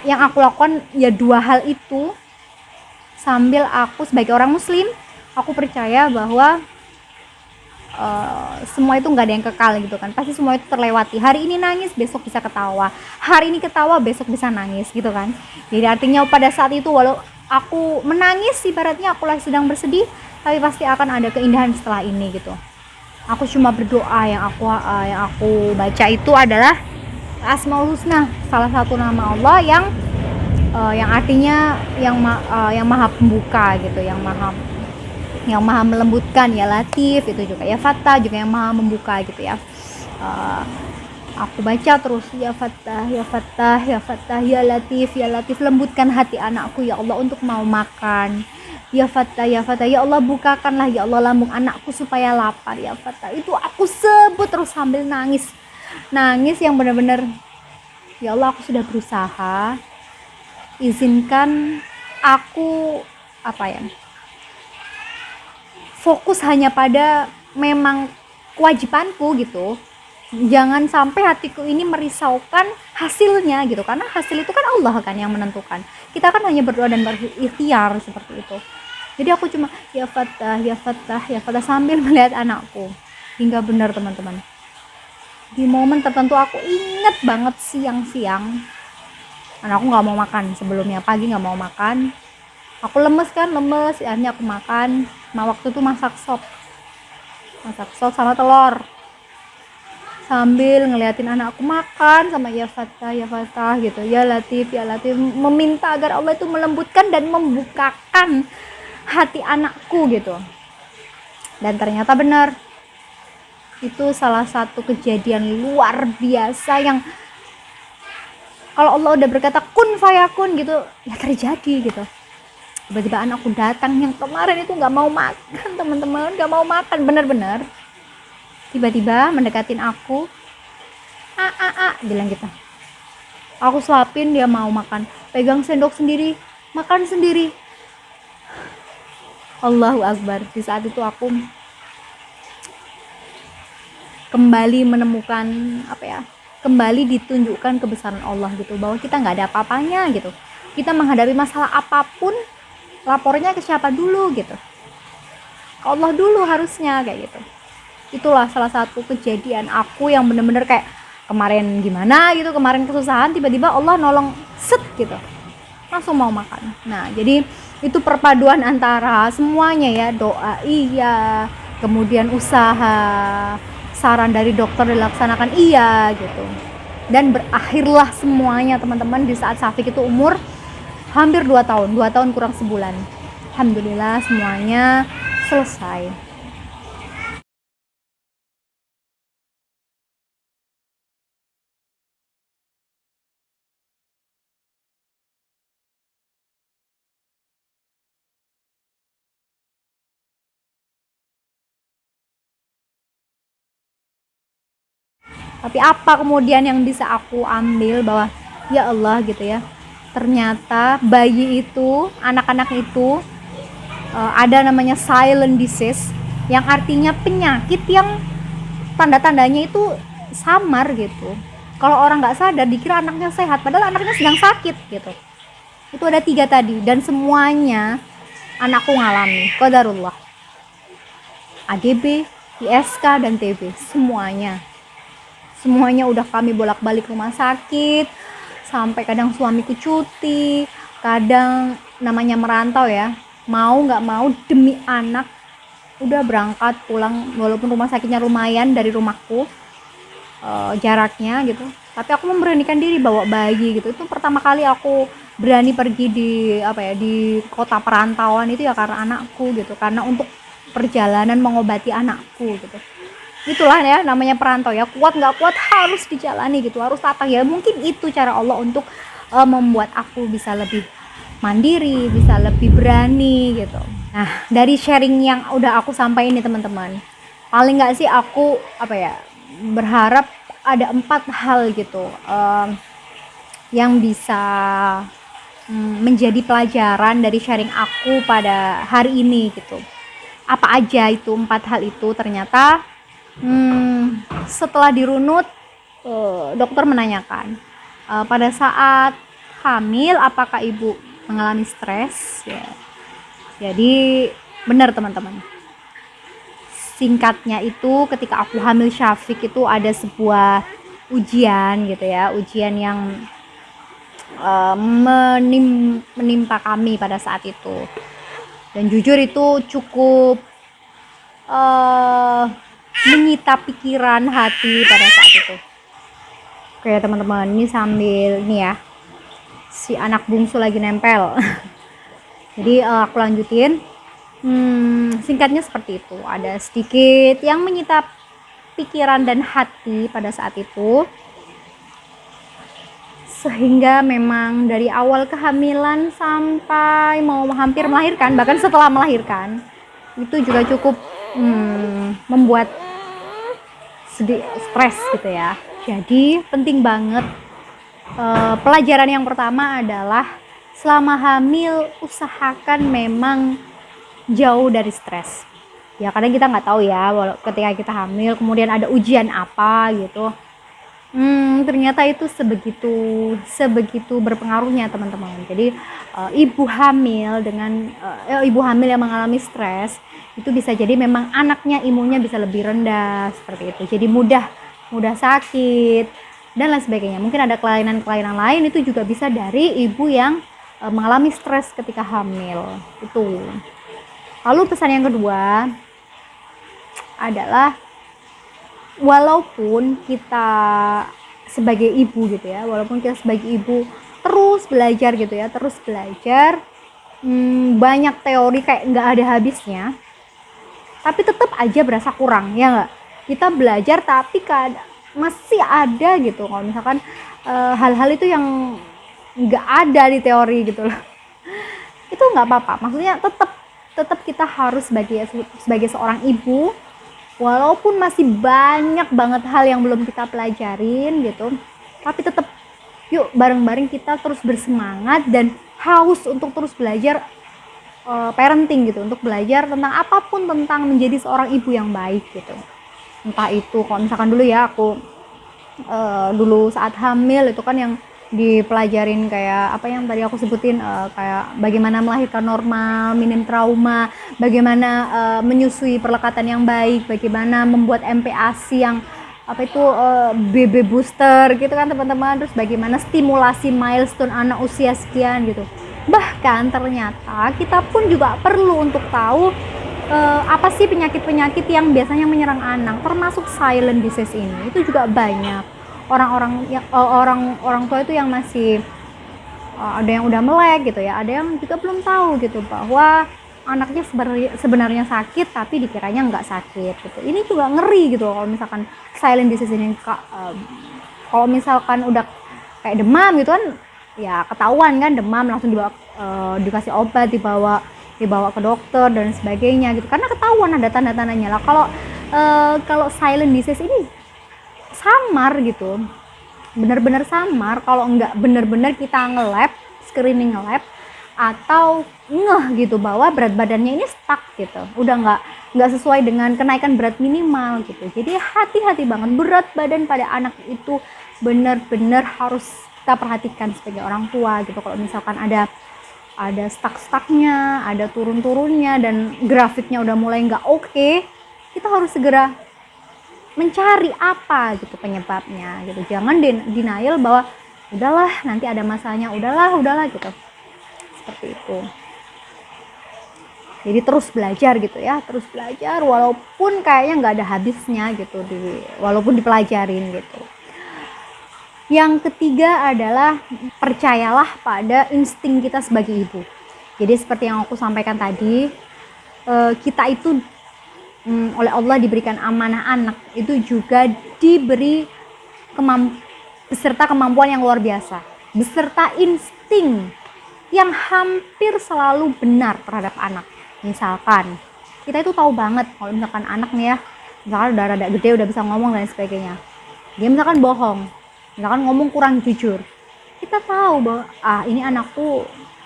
yang aku lakukan ya dua hal itu, sambil aku sebagai orang muslim aku percaya bahwa semua itu nggak ada yang kekal gitu kan, pasti semua itu terlewati. Hari ini nangis besok bisa ketawa, hari ini ketawa besok bisa nangis gitu kan. Jadi artinya pada saat itu walau aku menangis ibaratnya aku lagi sedang bersedih, tapi pasti akan ada keindahan setelah ini gitu. Aku cuma berdoa, yang aku baca itu adalah Asmaul Husna, salah satu nama Allah yang artinya yang maha pembuka gitu, yang maha melembutkan, ya Latif itu juga, ya Fattah juga yang maha membuka gitu ya. Aku baca terus, ya Fattah, ya Fattah, ya Fattah, ya Latif, ya Latif, lembutkan hati anakku ya Allah untuk mau makan. Ya Fattah, ya Fattah, ya Allah bukakanlah ya Allah lambung anakku supaya lapar ya Fattah. Itu aku sebut terus sambil nangis yang benar-benar, ya Allah aku sudah berusaha, izinkan aku apa ya, fokus hanya pada memang kewajibanku gitu. Jangan sampai hatiku ini merisaukan hasilnya gitu, karena hasil itu kan Allah kan yang menentukan, kita kan hanya berdoa dan berikhtiar seperti itu. Jadi aku cuma ya Fattah, ya Fattah, ya Fattah sambil melihat anakku. Hingga benar teman-teman, di momen tertentu aku inget banget siang-siang anakku nggak mau makan, sebelumnya pagi nggak mau makan, aku lemes, akhirnya aku makan. Waktu itu masak sop sama telur, sambil ngeliatin anakku makan sama ya Fattah gitu, ya Latif, meminta agar Allah itu melembutkan dan membukakan hati anakku gitu. Dan ternyata benar, itu salah satu kejadian luar biasa yang kalau Allah udah berkata kun fayakun gitu ya terjadi gitu. Tiba-tiba anakku datang yang kemarin itu nggak mau makan teman-teman, nggak mau makan benar-benar, tiba-tiba mendekatin aku, bilang gitu. Aku suapin, dia mau makan, pegang sendok sendiri, makan sendiri. Allahu Akbar. Di saat itu aku kembali menemukan kembali ditunjukkan kebesaran Allah gitu, bahwa kita nggak ada apa-apanya gitu. Kita menghadapi masalah apapun, lapornya ke siapa dulu gitu, ke Allah dulu harusnya, kayak gitu. Itulah salah satu kejadian aku yang bener-bener kayak kemarin gimana gitu, kemarin kesusahan, tiba-tiba Allah nolong set gitu, langsung mau makan. Nah jadi itu perpaduan antara semuanya ya, doa iya, kemudian usaha, saran dari dokter dilaksanakan iya gitu, dan berakhirlah semuanya teman-teman di saat Syafiq itu umur hampir 2 tahun kurang sebulan. Alhamdulillah semuanya selesai. Tapi apa kemudian yang bisa aku ambil, bahwa ya Allah gitu ya, ternyata bayi itu, anak-anak itu ada namanya silent disease, yang artinya penyakit yang tanda-tandanya itu samar gitu. Kalau orang nggak sadar dikira anaknya sehat, padahal anaknya sedang sakit gitu. Itu ada 3 tadi, dan semuanya anakku ngalami qadarullah. AGB, ISK, dan TB, semuanya udah kami bolak-balik rumah sakit, sampai kadang suamiku cuti, kadang namanya merantau ya, mau nggak mau demi anak udah berangkat pulang, walaupun rumah sakitnya lumayan dari rumahku jaraknya gitu, tapi aku memberanikan diri bawa bayi gitu. Itu pertama kali aku berani pergi di kota perantauan itu ya karena anakku gitu, karena untuk perjalanan mengobati anakku gitu. itulah ya namanya perantau ya, kuat nggak kuat harus dijalani gitu, harus tatang ya. Mungkin itu cara Allah untuk membuat aku bisa lebih mandiri, bisa lebih berani gitu. Nah, dari sharing yang udah aku sampaikan nih teman-teman, paling nggak sih aku berharap ada 4 hal gitu yang bisa menjadi pelajaran dari sharing aku pada hari ini gitu. Apa aja itu 4 hal itu? Ternyata setelah dirunut, dokter menanyakan pada saat hamil apakah ibu mengalami stres ya. Jadi benar teman-teman, singkatnya itu ketika aku hamil Syafiq itu ada sebuah ujian gitu ya, ujian yang menimpa kami pada saat itu, dan jujur itu cukup menyita pikiran hati pada saat itu. Oke teman-teman, ini sambil nih ya, si anak bungsu lagi nempel. Jadi aku lanjutin. Singkatnya seperti itu, ada sedikit yang menyita pikiran dan hati pada saat itu, sehingga memang dari awal kehamilan sampai mau hampir melahirkan, bahkan setelah melahirkan itu juga cukup membuat stres gitu ya. Jadi penting banget, pelajaran yang pertama adalah selama hamil usahakan memang jauh dari stres ya, kadang kita nggak tahu ya ketika kita hamil kemudian ada ujian apa gitu. Ternyata itu sebegitu berpengaruhnya teman-teman. Jadi ibu hamil yang mengalami stres itu bisa jadi memang anaknya imunnya bisa lebih rendah seperti itu, jadi mudah sakit dan lain sebagainya. Mungkin ada kelainan lain, itu juga bisa dari ibu yang mengalami stres ketika hamil itu. Lalu pesan yang kedua adalah walaupun kita sebagai ibu gitu ya, terus belajar gitu ya, banyak teori kayak nggak ada habisnya, tapi tetap aja berasa kurang ya nggak? Kita belajar tapi masih ada gitu kalau misalkan hal-hal itu yang nggak ada di teori gitu loh. Itu nggak apa-apa, maksudnya tetap kita harus sebagai seorang ibu, walaupun masih banyak banget hal yang belum kita pelajarin gitu, tapi tetap yuk bareng-bareng kita terus bersemangat dan haus untuk terus belajar parenting gitu, untuk belajar tentang apapun tentang menjadi seorang ibu yang baik gitu. Entah itu kalau misalkan dulu ya aku dulu saat hamil itu kan yang dipelajarin kayak apa yang tadi aku sebutin, kayak bagaimana melahirkan normal, minim trauma, bagaimana menyusui perlekatan yang baik, bagaimana membuat MPASI yang BB booster gitu kan teman-teman, terus bagaimana stimulasi milestone anak usia sekian gitu. Bahkan ternyata kita pun juga perlu untuk tahu apa sih penyakit-penyakit yang biasanya menyerang anak, termasuk silent disease ini. Itu juga banyak orang tua itu yang masih ada yang udah melek gitu ya, ada yang juga belum tahu gitu bahwa anaknya sebenarnya sakit tapi dikiranya nggak sakit gitu. Ini juga ngeri gitu kalau misalkan silent disease ini. Kalau misalkan udah kayak demam gitu kan ya ketahuan kan, demam langsung dibawa dikasih obat, dibawa ke dokter dan sebagainya gitu, karena ketahuan ada tanda-tandanya lah. Kalau silent disease ini samar gitu, benar-benar samar kalau nggak benar-benar kita screening nge-lab atau gitu bahwa berat badannya ini stuck gitu, udah nggak sesuai dengan kenaikan berat minimal gitu. Jadi hati-hati banget, berat badan pada anak itu benar-benar harus kita perhatikan sebagai orang tua gitu. Kalau misalkan ada stuck-stucknya, ada turun-turunnya dan grafiknya udah mulai nggak oke, kita harus segera mencari apa gitu penyebabnya gitu. Jangan denial bahwa udahlah nanti ada masanya, udahlah gitu, seperti itu. Jadi terus belajar gitu ya, terus belajar walaupun kayaknya nggak ada habisnya gitu, walaupun dipelajarin gitu. Yang ketiga adalah percayalah pada insting kita sebagai ibu. Jadi seperti yang aku sampaikan tadi, kita itu oleh Allah diberikan amanah anak, itu juga diberi beserta kemampuan yang luar biasa, beserta insting yang hampir selalu benar terhadap anak. Misalkan kita itu tahu banget kalau misalkan anak nih ya, misalkan udah rada gede, udah bisa ngomong dan sebagainya, dia misalkan bohong, misalkan ngomong kurang jujur, kita tahu bahwa ini anakku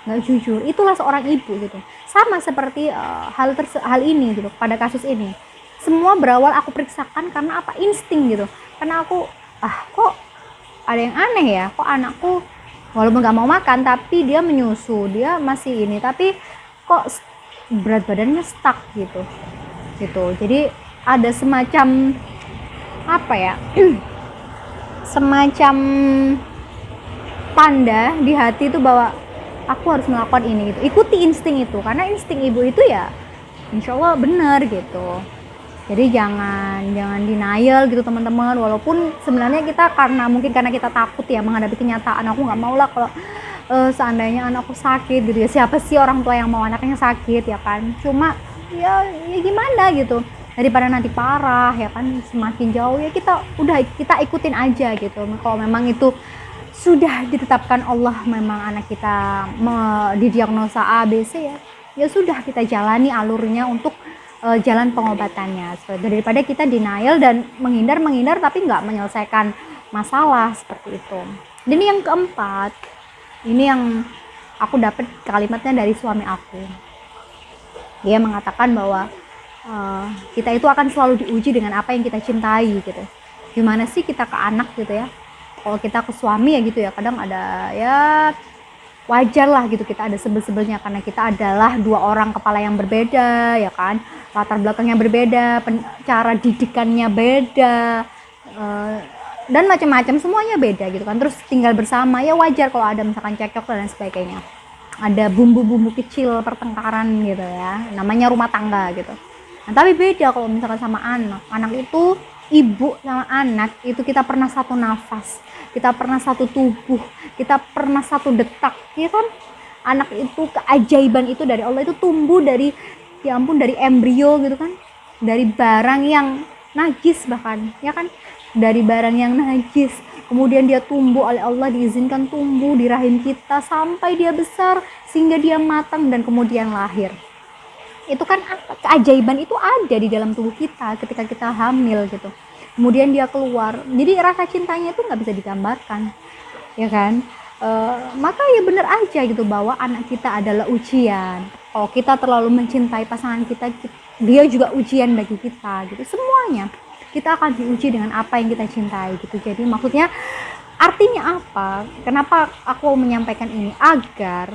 nggak jujur. Itulah seorang ibu gitu. Sama seperti hal ini gitu. Pada kasus ini semua berawal aku periksakan karena apa? Insting gitu. Karena aku kok ada yang aneh ya, kok anakku walaupun nggak mau makan tapi dia menyusu, dia masih ini, tapi kok berat badannya stuck gitu. Jadi ada semacam apa ya, semacam tanda di hati itu bahwa aku harus melakukan ini gitu. Ikuti insting itu, karena insting ibu itu ya insya Allah benar gitu. Jadi jangan denial gitu teman-teman. Walaupun sebenarnya kita karena kita takut ya menghadapi kenyataan. Aku nggak mau lah kalau seandainya anakku sakit gitu ya. Siapa sih orang tua yang mau anaknya sakit ya kan? Cuma ya gimana gitu. Daripada nanti parah ya kan, semakin jauh ya kita ikutin aja gitu. Kalau memang itu sudah ditetapkan Allah, memang anak kita didiagnosa A, B, C ya sudah kita jalani alurnya untuk jalan pengobatannya. Daripada kita denial dan menghindar tapi nggak menyelesaikan masalah seperti itu. Dan ini yang keempat, ini yang aku dapat kalimatnya dari suami aku. Dia mengatakan bahwa kita itu akan selalu diuji dengan apa yang kita cintai gitu. Gimana sih kita ke anak gitu ya? Kalau kita ke suami ya gitu ya, kadang ada ya wajar lah gitu, kita ada sebel-sebelnya karena kita adalah dua orang kepala yang berbeda ya kan, latar belakangnya berbeda, cara didikannya beda, dan macam-macam, semuanya beda gitu kan. Terus tinggal bersama ya wajar kalau ada misalkan cekcok dan sebagainya, ada bumbu-bumbu kecil pertengkaran gitu ya, namanya rumah tangga gitu. Nah, tapi beda kalau misalkan sama anak itu, ibu sama anak itu kita pernah satu nafas, kita pernah satu tubuh, kita pernah satu detak ya kan. Anak itu keajaiban itu dari Allah, itu tumbuh dari ya ampun, dari embrio gitu kan, dari barang yang najis bahkan ya kan, dari barang yang najis, kemudian dia tumbuh oleh Allah, diizinkan tumbuh di rahim kita sampai dia besar sehingga dia matang dan kemudian lahir. Itu kan keajaiban itu ada di dalam tubuh kita ketika kita hamil gitu. Kemudian dia keluar, jadi rasa cintanya itu nggak bisa digambarkan ya kan. Maka ya bener aja gitu bahwa anak kita adalah ujian. Kalau kita terlalu mencintai pasangan kita, dia juga ujian bagi kita gitu. Semuanya kita akan diuji dengan apa yang kita cintai gitu. Jadi maksudnya artinya apa? Kenapa aku menyampaikan ini? Agar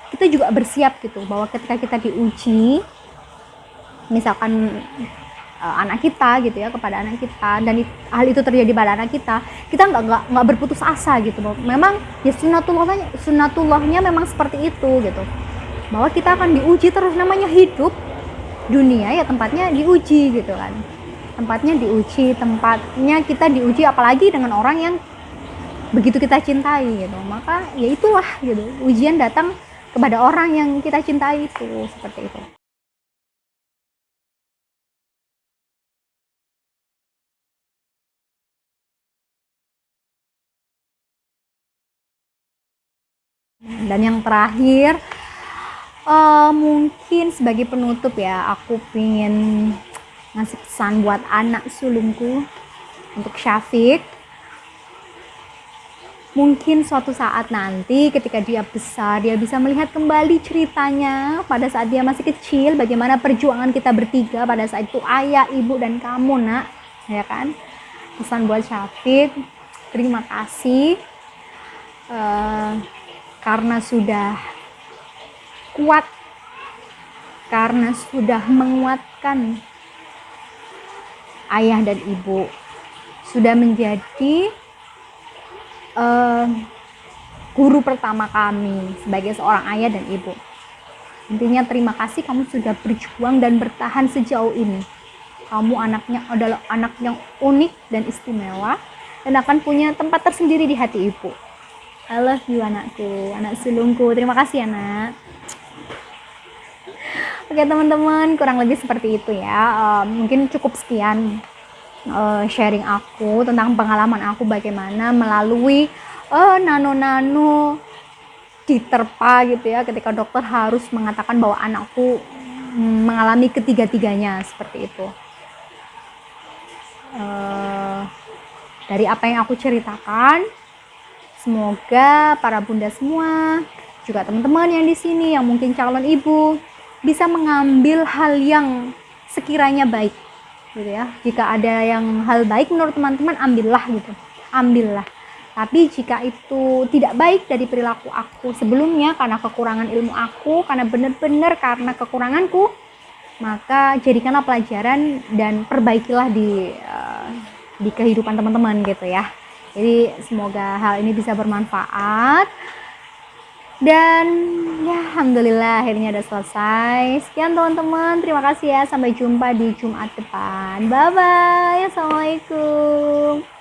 kita juga bersiap gitu, bahwa ketika kita diuji, misalkan anak kita gitu ya, kepada anak kita, dan hal itu terjadi pada anak kita nggak berputus asa gitu. Memang ya sunnatullahnya memang seperti itu gitu, bahwa kita akan diuji terus. Namanya hidup dunia ya tempatnya diuji gitu kan, tempatnya kita diuji, apalagi dengan orang yang begitu kita cintai gitu. Maka ya itulah gitu, ujian datang kepada orang yang kita cintai itu, seperti itu. Dan yang terakhir, mungkin sebagai penutup ya, aku pengen ngasih pesan buat anak sulungku, untuk Syafiq. Mungkin suatu saat nanti ketika dia besar, dia bisa melihat kembali ceritanya pada saat dia masih kecil, bagaimana perjuangan kita bertiga pada saat itu, ayah, ibu, dan kamu nak, ya kan. Pesan buat Syafiq, terima kasih karena sudah kuat, karena sudah menguatkan ayah dan ibu, sudah menjadi guru pertama kami sebagai seorang ayah dan ibu. Intinya terima kasih, kamu sudah berjuang dan bertahan sejauh ini. Kamu anaknya adalah anak yang unik dan istimewa, dan akan punya tempat tersendiri di hati ibu. I love you anakku, anak sulungku. Terima kasih anak. Oke teman-teman, kurang lebih seperti itu ya. Mungkin cukup sekian sharing aku tentang pengalaman aku bagaimana melalui nano-nano diterpa gitu ya, ketika dokter harus mengatakan bahwa anakku mengalami ketiga-tiganya seperti itu. Dari apa yang aku ceritakan, semoga para bunda semua, juga teman-teman yang di sini yang mungkin calon ibu, bisa mengambil hal yang sekiranya baik gitu ya. Jika ada yang hal baik menurut teman-teman, ambillah gitu, ambillah. Tapi jika itu tidak baik dari perilaku aku sebelumnya, karena kekurangan ilmu aku, karena benar-benar karena kekuranganku, maka jadikanlah pelajaran dan perbaikilah di kehidupan teman-teman gitu ya. Jadi semoga hal ini bisa bermanfaat. Dan ya alhamdulillah akhirnya udah selesai. Sekian teman-teman, terima kasih ya, sampai jumpa di Jumat depan. Bye bye, assalamualaikum.